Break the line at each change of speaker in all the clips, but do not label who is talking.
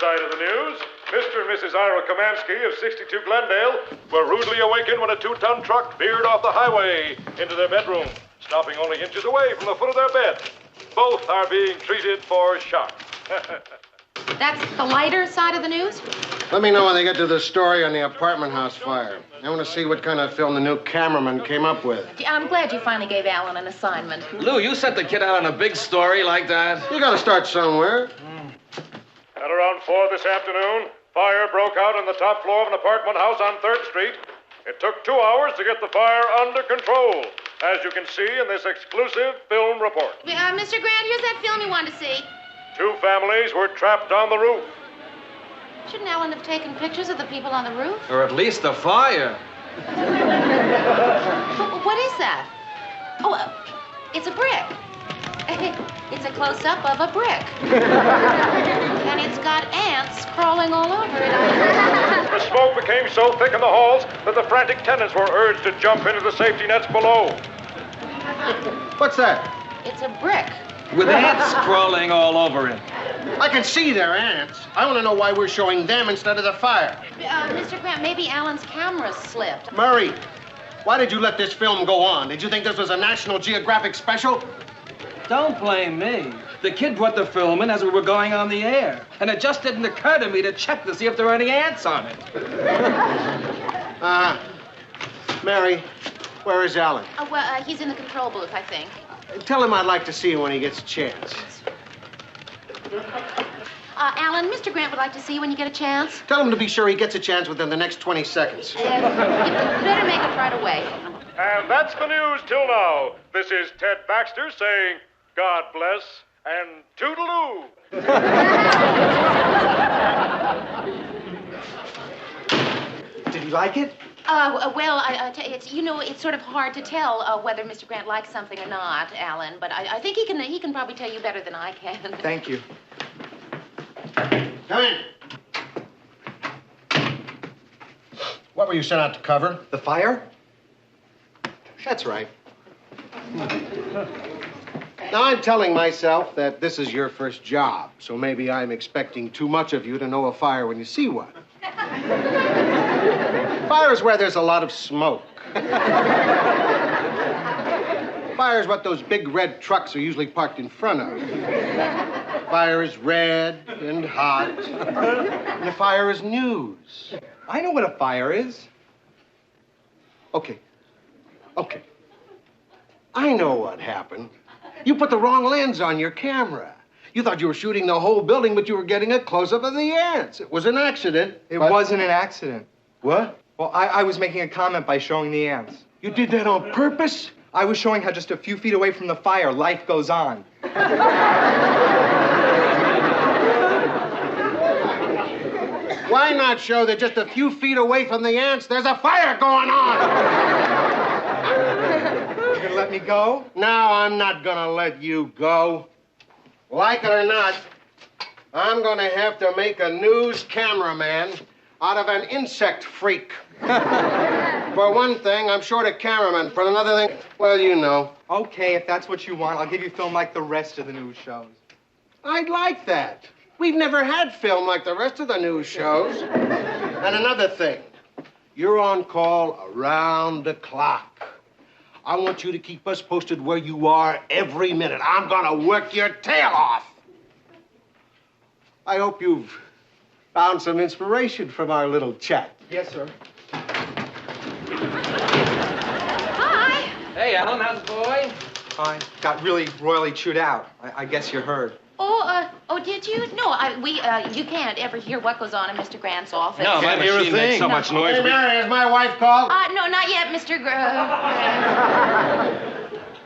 side of the news, Mr. and Mrs. Ira Komansky of 62 Glendale were rudely awakened when a 2-ton truck veered off the highway into their bedroom, stopping only inches away from the foot of their bed. Both are being treated for shock.
That's the lighter side of the news?
Let me know when they get to the story on the apartment house fire. I want to see what kind of film the new cameraman came up with.
I'm glad you finally gave Alan an assignment.
Lou, you sent the kid out on a big story like that?
You got to start somewhere.
At around 4 this afternoon, fire broke out on the top floor of an apartment house on 3rd Street. It took 2 hours to get the fire under control, as you can see in this exclusive film report.
Mr. Grant, here's that film you wanted to see.
2 families were trapped on the roof.
Shouldn't Alan have taken pictures of the people on the roof?
Or at least the fire.
What is that? Oh, it's a brick. It's a close-up of a brick. And it's got ants crawling all over it.
The smoke became so thick in the halls that the frantic tenants were urged to jump into the safety nets below.
What's that?
It's a brick.
With ants crawling all over it.
I can see they're ants. I want to know why we're showing them instead of the fire.
Mr. Grant, maybe Alan's camera slipped.
Murray, why did you let this film go on? Did you think this was a National Geographic special?
Don't blame me. The kid brought the film in as we were going on the air. And it just didn't occur to me to check to see if there were any ants on it.
Mary, where is Alan?
He's in the control booth, I think.
Tell him I'd like to see him when he gets a chance.
Alan, Mr. Grant would like to see you when you get a chance.
Tell him to be sure he gets a chance within the next 20 seconds.
You better make it right away.
And that's the news till now. This is Ted Baxter saying, God bless and toodaloo.
Did he like it?
Well, it's sort of hard to tell whether Mr. Grant likes something or not, Alan. But I think he can probably tell you better than I can.
Thank you.
Come in. What were you sent out to cover?
The fire?
That's right. Now, I'm telling myself that this is your first job, so maybe I'm expecting too much of you to know a fire when you see one. Fire is where there's a lot of smoke. Fire is what those big red trucks are usually parked in front of. Fire is red and hot, and the fire is news.
I know what a fire is.
Okay. I know what happened. You put the wrong lens on your camera. You thought you were shooting the whole building, but you were getting a close-up of the ants. It was an accident.
It wasn't an accident.
What?
Well, I was making a comment by showing the ants.
You did that on purpose?
I was showing how just a few feet away from the fire, life goes on.
Why not show that just a few feet away from the ants, there's a fire going on?
You gonna let me go?
No, I'm not gonna let you go. Like it or not, I'm gonna have to make a news cameraman out of an insect freak. For one thing, I'm short a cameraman. For another thing, well, you know.
Okay, if that's what you want, I'll give you film like the rest of the news shows.
I'd like that. We've never had film like the rest of the news shows. And another thing, you're on call around the clock. I want you to keep us posted where you are every minute. I'm gonna work your tail off. I hope you've found some inspiration from our little chat.
Yes, sir.
Hi.
Hey, Alan, how's the boy?
I got really royally chewed out. I guess you heard.
Oh, did you? No, you can't ever hear what goes on in Mr. Grant's office.
No, my machine makes so much noise.
Hey, Mary, has my wife called?
No, not yet, Mr.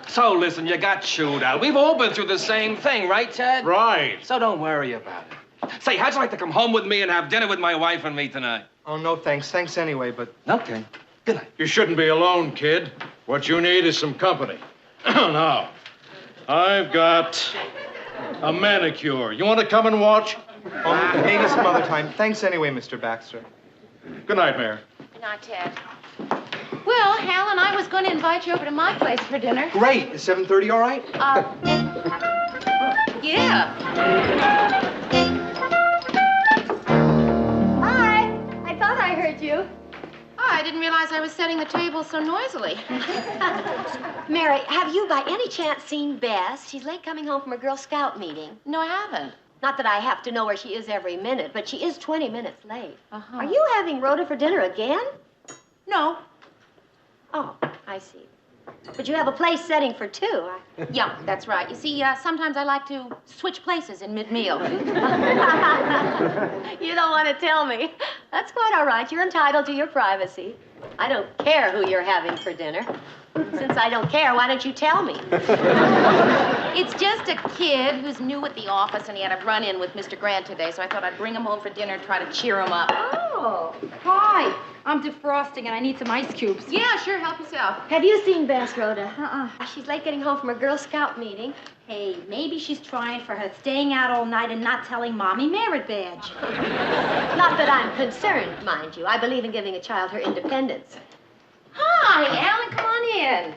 So, listen, you got chewed out. We've all been through the same thing, right, Ted?
Right.
So don't worry about it. Say, how'd you like to come home with me and have dinner with my wife and me tonight?
Oh, no, thanks. Thanks anyway, but...
Okay. Good night.
You shouldn't be alone, kid. What you need is some company. Now, I've got a manicure. You want to come and watch?
Oh, maybe some other time. Thanks anyway, Mr. Baxter.
Good night, Mary.
Good night, Ted. Well, Hal and I was going to invite you over to my place for dinner.
Great. Is 7:30 all right?
Yeah. I didn't realize I was setting the table so noisily.
Mary, have you by any chance seen Bess? She's late coming home from her Girl Scout meeting.
No, I haven't.
Not that I have to know where she is every minute, but she is 20 minutes late.
Uh-huh.
Are you having Rhoda for dinner again?
No.
Oh, I see. But you have a place setting for two.
Yeah, that's right. You see, sometimes I like to switch places in mid-meal.
You don't want to tell me. That's quite all right. You're entitled to your privacy. I don't care who you're having for dinner. Since I don't care, why don't you tell me?
It's just a kid who's new at the office, and he had a run-in with Mr. Grant today, so I thought I'd bring him home for dinner and try to cheer him up.
Oh.
Hi, I'm defrosting and I need some ice cubes.
Yeah, sure, help yourself.
Have you seen Bess, Rhoda? She's late getting home from her Girl Scout meeting.
Hey, maybe she's trying for her staying out all night and not telling Mommy merit badge.
Not that I'm concerned, mind you. I believe in giving a child her independence.
Hi, Alan, come on in.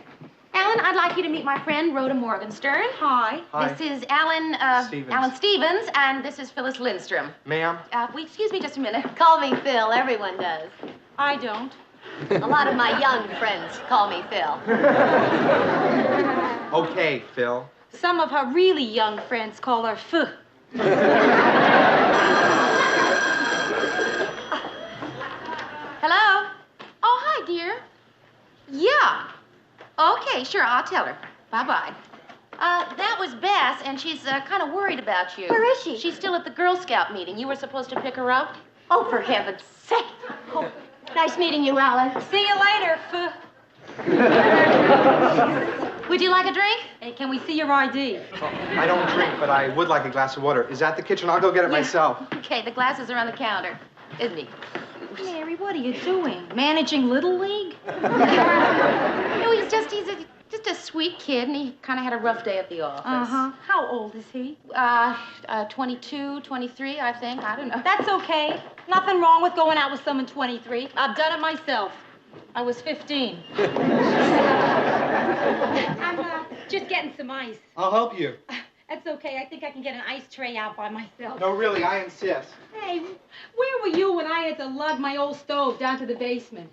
Alan, I'd like you to meet my friend, Rhoda Morgenstern.
Hi.
Hi.
This is Alan,
Stevens.
Alan Stevens, and this is Phyllis Lindstrom.
Ma'am?
Excuse me just a minute.
Call me Phil. Everyone does.
I don't.
A lot of my young friends call me Phil.
Okay, Phil.
Some of her really young friends call her F.
Hello? Oh, hi, dear. Yeah. Okay, sure, I'll tell her. Bye-bye. That was Bess, and she's kind of worried about you.
Where is she?
She's still at the Girl Scout meeting. You were supposed to pick her up.
Oh, for heaven's sake. Oh, nice meeting you, Alan.
See you later, F.
Would you like a drink?
Hey, can we see your ID?
I don't drink, but I would like a glass of water. Is that the kitchen? I'll go get it myself.
Okay, the glasses are on the counter. Isn't he?
Mary, what are you doing? Managing Little League?
No, he's just a sweet kid, and he kind of had a rough day at the office.
Uh-huh. How old is he?
22, 23, I think. I don't know.
That's okay. Nothing wrong with going out with someone 23. I've done it myself. I was 15. I'm just getting some ice.
I'll help you.
That's okay. I think I can get an ice tray out by myself.
No, really, I insist.
Hey, where were you when I had to lug my old stove down to the basement?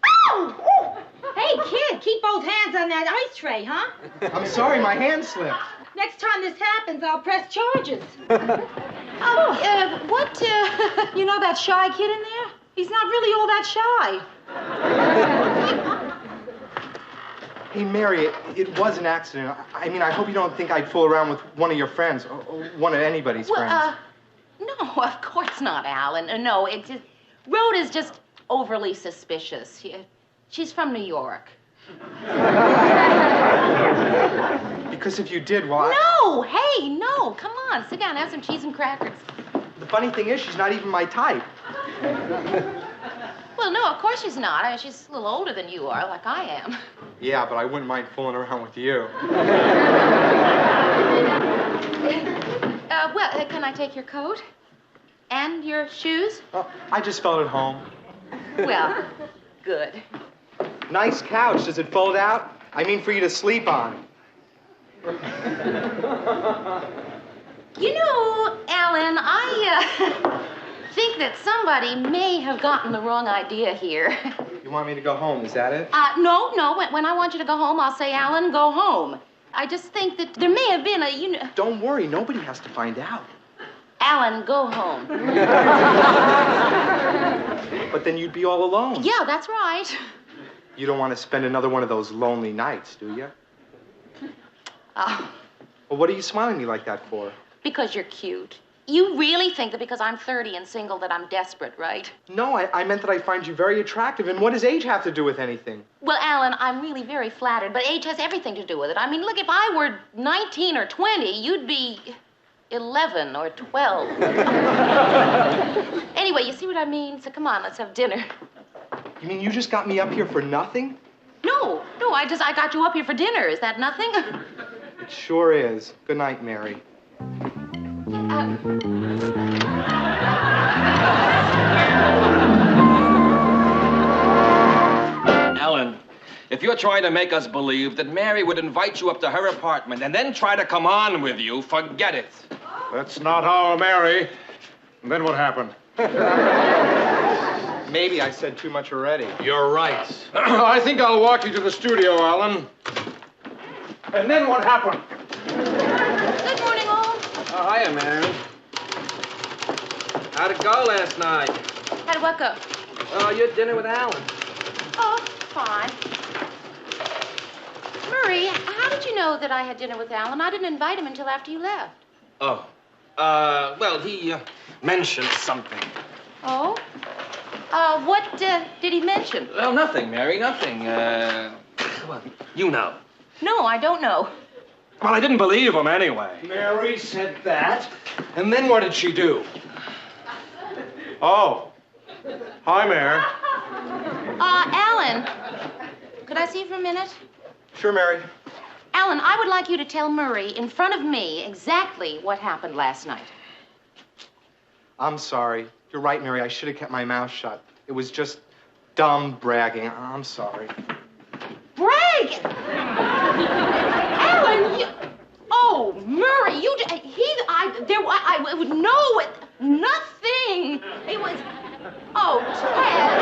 Oh! Hey, kid, keep both hands on that ice tray, huh?
I'm sorry, my hand slipped.
Next time this happens, I'll press charges. You know that shy kid in there? He's not really all that shy.
Hey, Mary, it was an accident. I mean, I hope you don't think I'd fool around with one of your friends, or one of anybody's friends.
No, of course not, Alan. No, it's just, Rhoda's just overly suspicious. She's from New York.
Because if you did, well,
No, hey, no. Come on, sit down, have some cheese and crackers.
The funny thing is, she's not even my type.
Well, no, of course she's not. She's a little older than you are, like I am.
Yeah, but I wouldn't mind fooling around with you.
Can I take your coat? And your shoes?
Well, I just felt at home.
Well, good.
Nice couch. Does it fold out? I mean, for you to sleep on.
You know, Alan, I think that somebody may have gotten the wrong idea here.
You want me to go home, is that it?
No. When I want you to go home, I'll say, Alan, go home. I just think that there may have been a,
Don't worry, nobody has to find out.
Alan, go home.
But then you'd be all alone.
Yeah, that's right.
You don't want to spend another one of those lonely nights, do you? Well, what are you smiling at me like that for?
Because you're cute. You really think that because I'm 30 and single that I'm desperate, right?
No, I meant that I find you very attractive, and what does age have to do with anything?
Well, Alan, I'm really very flattered, but age has everything to do with it. I mean, look, if I were 19 or 20, you'd be 11 or 12. Anyway, you see what I mean? So come on, let's have dinner.
You mean you just got me up here for nothing?
No, I got you up here for dinner. Is that nothing?
It sure is. Good night, Mary.
Alan, if you're trying to make us believe that Mary would invite you up to her apartment and then try to come on with you, forget it.
That's not our Mary. And then what happened?
Maybe I said too much already.
You're right. I think I'll walk you to the studio, Alan. And then what happened?
Good morning, all.
Oh, hiya, Mary. How'd it go last night?
How'd what go?
Oh, you had dinner with Alan.
Oh, fine. Murray, how did you know that I had dinner with Alan? I didn't invite him until after you left.
Oh. Well, he mentioned something.
Oh? What did he mention?
Well, nothing, Mary, nothing. Well, you know.
No, I don't know.
Well, I didn't believe him anyway.
Mary said that. And then what did she do? Oh. Hi, Mary.
Alan, could I see you for a minute?
Sure, Mary.
Alan, I would like you to tell Murray in front of me exactly what happened last night.
I'm sorry. You're right, Mary. I should have kept my mouth shut. It was just dumb bragging. I'm sorry.
Bragging? Alan, you... Oh, Murray, you... I would know it. Nothing. It was... Oh, Ted.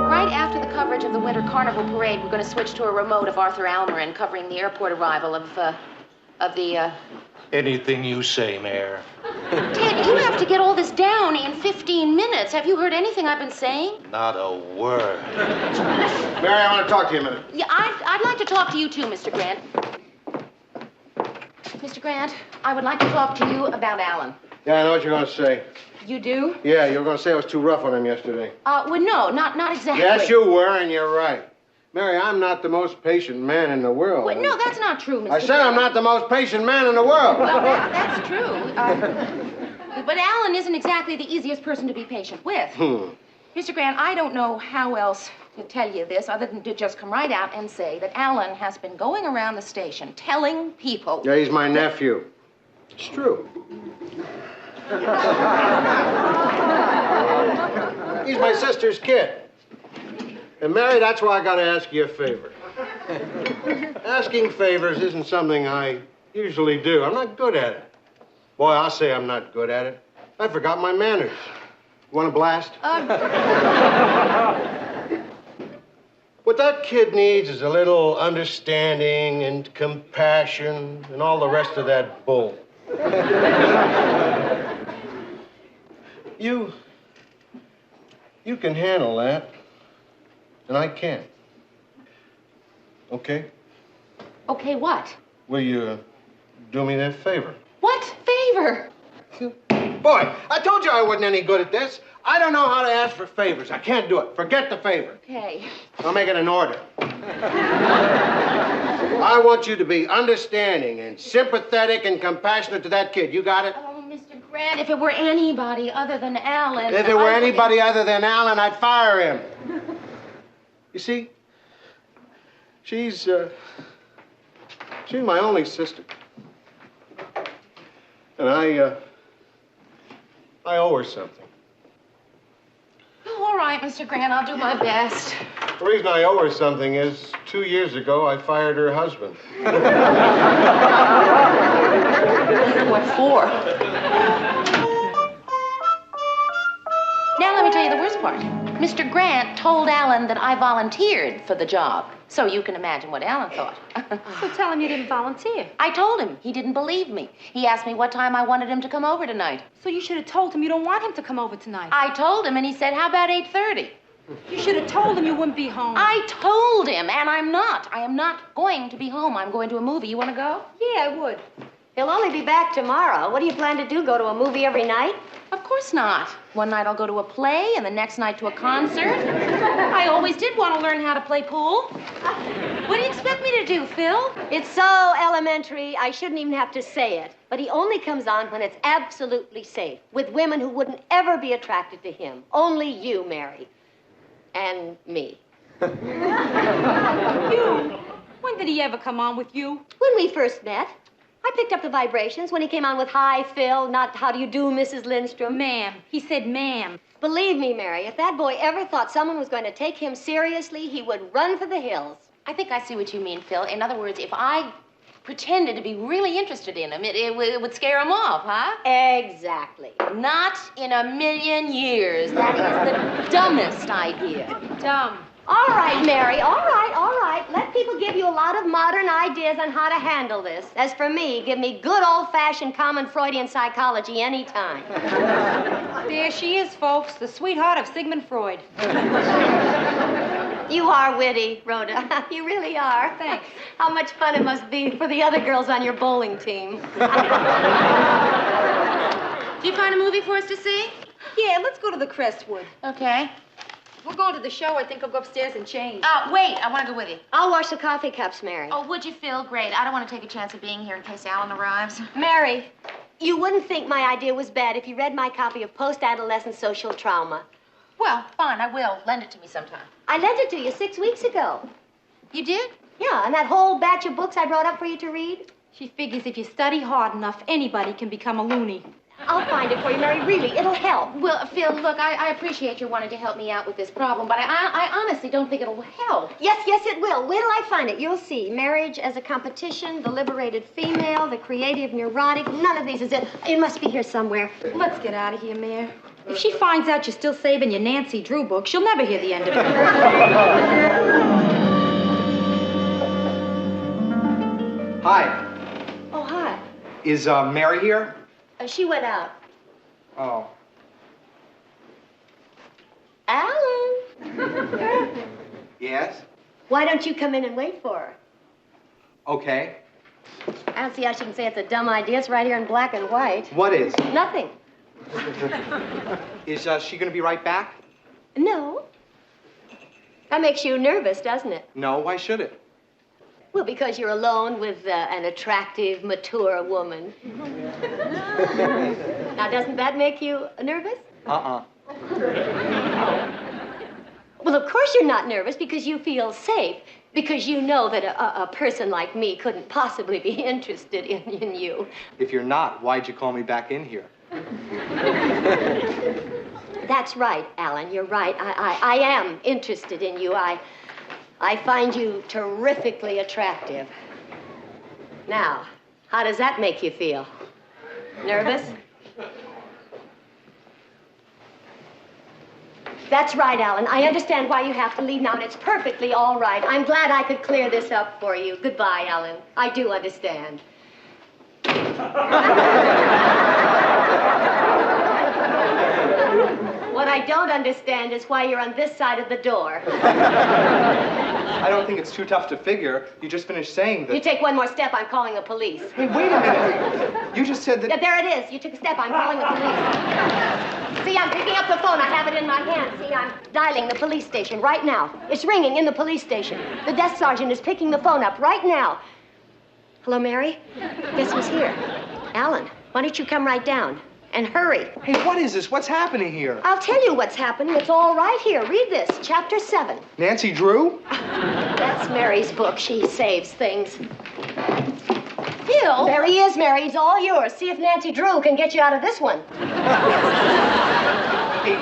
Right after the coverage of the Winter Carnival Parade, we're going to switch to a remote of Arthur Almiron covering the airport arrival of the...
Anything you say, Mayor.
Ted, you have to get all this down in 15 minutes. Have you heard anything I've been saying?
Not a word. Mary, I want to talk to you a minute.
Yeah, I'd like to talk to you too, Mr. Grant. Mr. Grant, I would like to talk to you about Alan.
Yeah, I know what you're going to say.
You do?
Yeah, you were going to say I was too rough on him yesterday.
Well, no, not exactly.
Yes, you were, and you're right. Mary, I'm not the most patient man in the world.
Well, no, that's not true, Mr.
I said I'm not the most patient man in the world.
Well, that's true. But Alan isn't exactly the easiest person to be patient with. Mr. Grant, I don't know how else to tell you this other than to just come right out and say that Alan has been going around the station telling people...
Yeah, he's my nephew. It's true. He's my sister's kid. And, Mary, that's why I got to ask you a favor. Asking favors isn't something I usually do. I'm not good at it. Boy, I'll say I'm not good at it. I forgot my manners. You want a blast? What that kid needs is a little understanding and compassion and all the rest of that bull. You can handle that. And I can't. Okay?
Okay, what?
Will you do me that favor?
What favor?
Boy, I told you I wasn't any good at this. I don't know how to ask for favors. I can't do it. Forget the favor.
Okay.
I'll make it an order. I want you to be understanding and sympathetic and compassionate to that kid. You got it?
Oh, Mr. Grant, if it were anybody other than Alan...
If it were anybody other than Alan, I'd fire him. You see, she's my only sister. And I owe her something.
Oh, all right, Mr. Grant, I'll do my best.
The reason I owe her something is 2 years ago, I fired her husband.
What for? Now let me tell you the worst part. Mr. Grant told Alan that I volunteered for the job. So you can imagine what Alan thought.
So tell him you didn't volunteer.
I told him. He didn't believe me. He asked me what time I wanted him to come over tonight.
So you should have told him you don't want him to come over tonight.
I told him, and he said, how about 8:30?
You should have told him you wouldn't be home.
I told him, and I'm not. I am not going to be home. I'm going to a movie. You want to go?
Yeah, I would. He'll only be back tomorrow. What do you plan to do, go to a movie every night?
Of course not. One night I'll go to a play, and the next night to a concert. I always did want to learn how to play pool. What do you expect me to do, Phil?
It's so elementary, I shouldn't even have to say it. But he only comes on when it's absolutely safe, with women who wouldn't ever be attracted to him. Only you, Mary. And me.
You? When did he ever come on with you?
When we first met. I picked up the vibrations when he came on with "Hi, Phil," not "How do you do, Mrs. Lindstrom."
Ma'am. He said ma'am.
Believe me, Mary, if that boy ever thought someone was going to take him seriously, he would run for the hills.
I think I see what you mean, Phil. In other words, if I pretended to be really interested in him, it would scare him off, huh?
Exactly.
Not in a million years. That is the dumbest idea.
Dumb.
All right, Mary, all right, all right. Let people give you a lot of modern ideas on how to handle this. As for me, give me good old-fashioned common Freudian psychology anytime.
There she is, folks, the sweetheart of Sigmund Freud.
You are witty, Rhoda. You really are.
Thanks.
How much fun it must be for the other girls on your bowling team.
Do you find a movie for us to see?
Yeah, let's go to the Crestwood.
Okay.
We're going to the show. I think I'll go upstairs and change.
Wait. I want to go with you.
I'll wash the coffee cups, Mary.
Oh, would you, Phil? Great. I don't want to take a chance of being here in case Alan arrives.
Mary, you wouldn't think my idea was bad if you read my copy of Post-Adolescent Social Trauma.
Well, fine. I will. Lend it to me sometime.
I lent it to you 6 weeks ago.
You did?
Yeah, and that whole batch of books I brought up for you to read?
She figures if you study hard enough, anybody can become a loony.
I'll find it for you, Mary. Really, it'll help.
Well, Phil, look, I appreciate your wanting to help me out with this problem, but I honestly don't think it'll help.
Yes, it will. Wait till I find it. You'll see. Marriage as a competition, the liberated female, the creative neurotic. None of these is it. It must be here somewhere.
Let's get out of here, Mayor. If she finds out you're still saving your Nancy Drew book, she'll never hear the end of it.
Hi.
Oh, hi.
Is Mary here?
She went out.
Oh.
Alan.
Yes?
Why don't you come in and wait for her?
Okay.
I don't see how she can say it's a dumb idea. It's right here in black and white.
What is?
Nothing.
Is she going to be right back?
No. That makes you nervous, doesn't it?
No, why should it?
Well, because you're alone with an attractive, mature woman. Now, doesn't that make you nervous?
Uh-uh.
Well, of course you're not nervous because you feel safe. Because you know that a person like me couldn't possibly be interested in you.
If you're not, why'd you call me back in here?
That's right, Alan. You're right. I am interested in you. I find you terrifically attractive. Now, how does that make you feel? Nervous? That's right, Alan. I understand why you have to leave now, and it's perfectly all right. I'm glad I could clear this up for you. Goodbye, Alan. I do understand. What I don't understand is why you're on this side of the door.
I don't think it's too tough to figure. You just finished saying that...
You take one more step, I'm calling the police.
Hey, wait a minute. You just said that...
Yeah, there it is. You took a step, I'm calling the police. See, I'm picking up the phone. I have it in my hand. See, I'm dialing the police station right now. It's ringing in the police station. The desk sergeant is picking the phone up right now. Hello, Mary? Guess who's here? Alan, why don't you come right down? And hurry.
Hey, what is this? What's happening here?
I'll tell you what's happening. It's all right here. Read this, chapter 7.
Nancy Drew?
That's Mary's book. She saves things.
Phil!
There he is, Mary. He's all yours. See if Nancy Drew can get you out of this one.
Hey,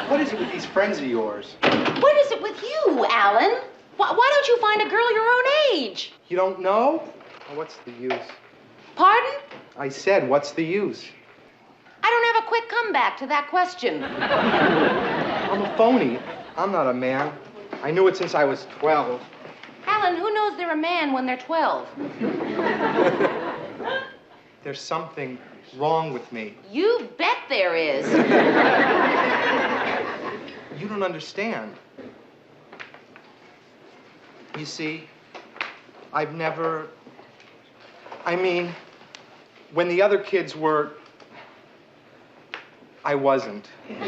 what is it with these friends of yours?
What is it with you, Alan? Why don't you find a girl your own age?
You don't know? Oh, what's the use?
Pardon?
I said, what's the use?
I don't have a quick comeback to that question.
I'm a phony. I'm not a man. I knew it since I was 12.
Alan, who knows they're a man when they're 12?
There's something wrong with me.
You bet there is.
You don't understand. You see, I've never... I mean, when the other kids were... I wasn't.
Well,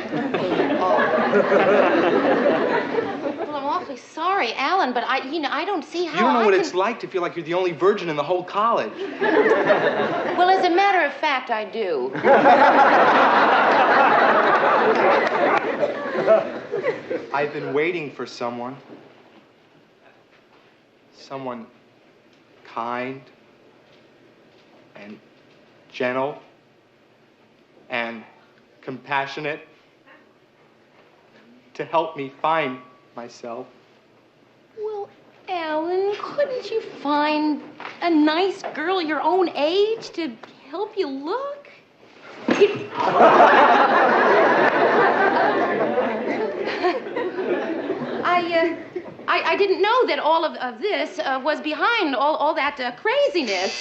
I'm awfully sorry, Alan, but I don't see how
You don't know what
can...
it's like to feel like you're the only virgin in the whole college.
Well, as a matter of fact, I do.
I've been waiting for someone. Someone kind and gentle and compassionate to help me find myself.
Well, Alan, couldn't you find a nice girl your own age to help you look? I didn't know that all of this was behind all that craziness.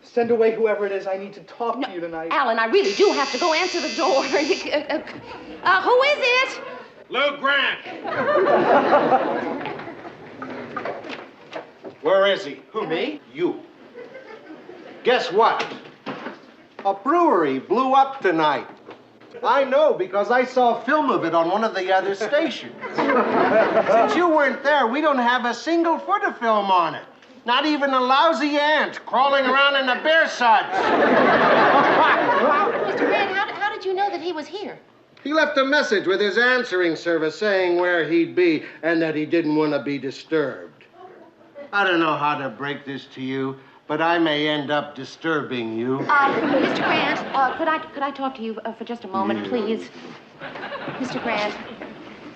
Send away whoever it is. I need to talk to you tonight.
Alan, I really do have to go answer the door. Who is it?
Lou Grant. Where is he?
Who, me?
You. Guess what? A brewery blew up tonight. I know because I saw a film of it on one of the other stations. Since you weren't there, we don't have a single foot of film on it. Not even a lousy ant crawling around in a bear suds.
Mr. Grant, how did you know that he was here?
He left a message with his answering service saying where he'd be and that he didn't want to be disturbed. I don't know how to break this to you, but I may end up disturbing you.
Mr. Grant, could I talk to you for just a moment, please? Mr. Grant,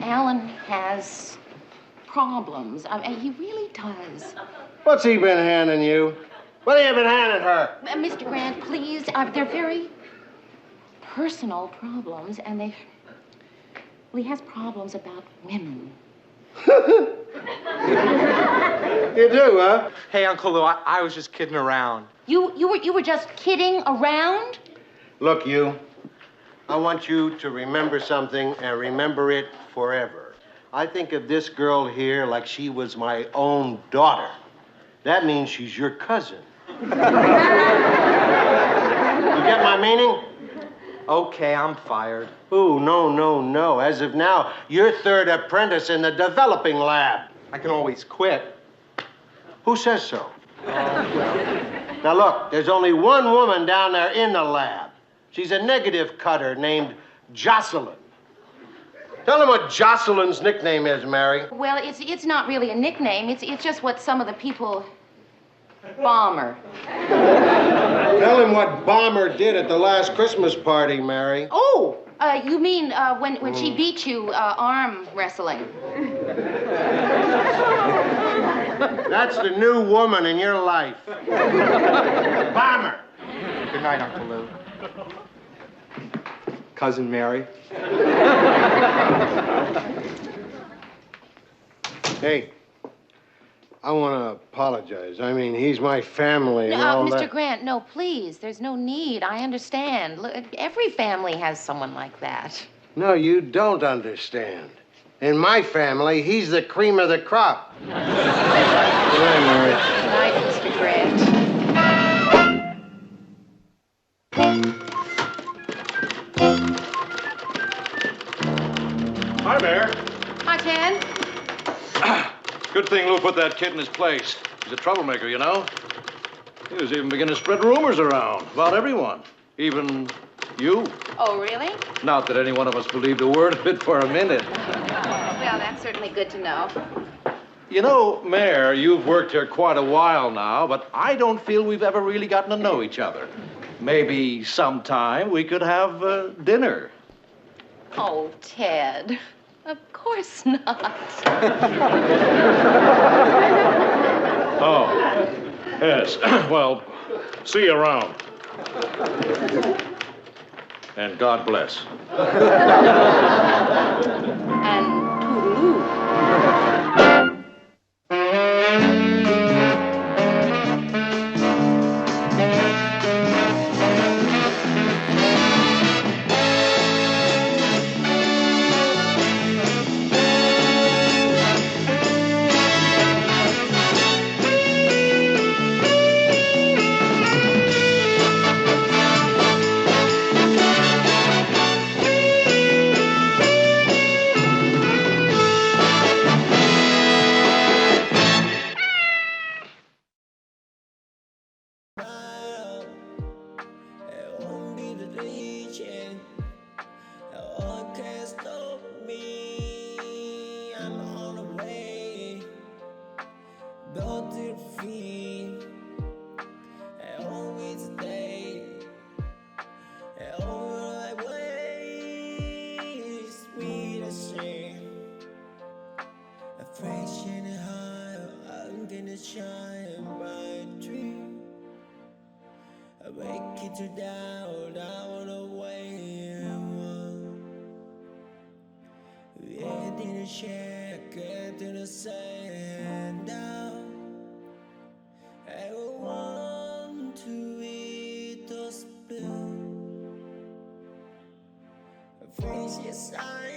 Alan has problems. He really does.
What's he been handing you? What have you been handing her?
Mr. Grant, please, they're very personal problems, and he has problems about women.
You do, huh?
Hey, Uncle Lou, I was just kidding around.
You were just kidding around?
Look, you, I want you to remember something and remember it forever. I think of this girl here like she was my own daughter. That means she's your cousin. You get my meaning?
Okay, I'm fired.
Ooh, no. As of now, you're third apprentice in the developing lab.
I can always quit.
Who says so? Now, look, there's only one woman down there in the lab. She's a negative cutter named Jocelyn. Tell him what Jocelyn's nickname is, Mary.
Well, it's not really a nickname. It's just what some of the people... Bomber.
Tell him what Bomber did at the last Christmas party, Mary.
Oh, you mean when she beat you arm wrestling?
That's the new woman in your life. Bomber.
Good night, Uncle Lou. Cousin Mary.
Hey, I want to apologize. I mean, he's my family and all
Mr.
that.
Grant, no, please. There's no need. I understand. Look, every family has someone like that.
No, you don't understand. In my family, he's the cream of the crop. Good night, Mary.
Good night, Mr. Grant.
Hi, Mayor.
Hi, Ted.
Good thing Lou put that kid in his place. He's a troublemaker, you know. He was even beginning to spread rumors around about everyone, even you.
Oh, really?
Not that any one of us believed a word of it for a minute.
Well, that's certainly good to know.
You know, Mayor, you've worked here quite a while now, but I don't feel we've ever really gotten to know each other. Maybe sometime we could have dinner.
Oh, Ted. Of course not.
Oh, yes. Well, see you around. And God bless.
And toodaloo.
shine my dream. I wake it to doubt, I wanna wait. We ain't in a shack, get to the sand down. I want to eat those pills. Face your side.